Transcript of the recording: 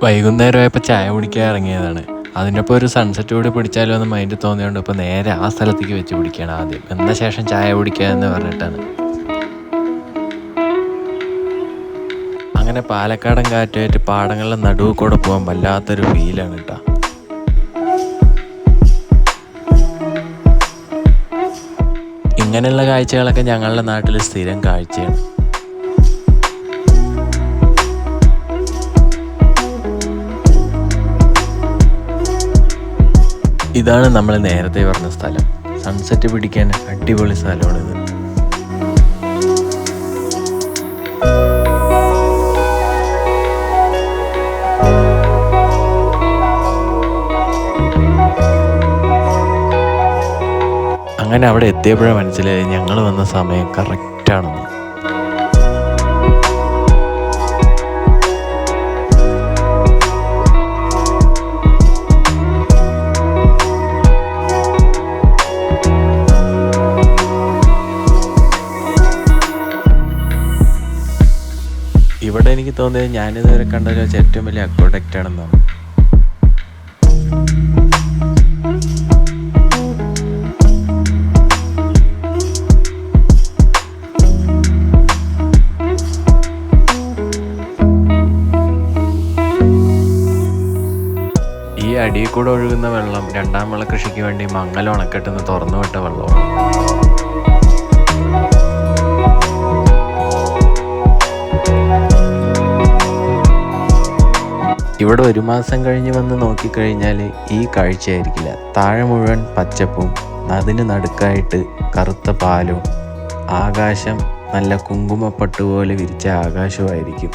വൈകുന്നേരമായപ്പോൾ ചായ കുടിക്കാൻ ഇറങ്ങിയതാണ്. അതിനൊപ്പം ഒരു സൺസെറ്റ് കൂടി പിടിച്ചാലോ എന്ന് മൈൻഡ് തോന്നിയോണ്ട് ഇപ്പോൾ നേരെ ആ സ്ഥലത്തേക്ക് വെച്ച് പിടിക്കുകയാണ് ആദ്യം. എന്ന ശേഷം ചായ കുടിക്കുക എന്ന് പറഞ്ഞിട്ടാണ്. അങ്ങനെ പാലക്കാടൻ കാറ്റുമായിട്ട് പാടങ്ങളുടെ നടുവ് കൂടെ പോകാൻ വല്ലാത്തൊരു ഫീലാണ് കേട്ടോ. ഇങ്ങനെയുള്ള കാഴ്ചകളൊക്കെ ഞങ്ങളുടെ നാട്ടിൽ സ്ഥിരം കാഴ്ചയാണ്. ഇതാണ് നമ്മൾ നേരത്തെ പറഞ്ഞ സ്ഥലം. സൺസെറ്റ് പിടിക്കാൻ അടിപൊളി സ്ഥലമാണിത്. അങ്ങനെ അവിടെ എത്തിയപ്പോഴാണ് മനസ്സിലായി ഞങ്ങൾ വന്ന സമയം കറക്റ്റാണെന്ന്. ഇവിടെ എനിക്ക് തോന്നിയത് ഞാനിതുവരെ കണ്ടതിൽ വെച്ച് ഏറ്റവും വലിയ അക്വഡക്റ്റ് ആണെന്നാണ്. ഈ അടിയിൽ കൂടെ ഒഴുകുന്ന വെള്ളം രണ്ടാം വിള കൃഷിക്ക് വേണ്ടി മംഗലം അണക്കെട്ടിന്ന് തുറന്നു വിട്ട വെള്ളമാണ്. ഇവിടെ ഒരു മാസം കഴിഞ്ഞ് വന്ന് നോക്കിക്കഴിഞ്ഞാൽ ഈ കാഴ്ചയായിരിക്കില്ല. താഴെ മുഴുവൻ പച്ചപ്പും അതിന് നടുക്കായിട്ട് കറുത്ത പാലും ആകാശം നല്ല കുങ്കുമപ്പട്ട് പോലെ വിരിച്ച ആകാശമായിരിക്കും.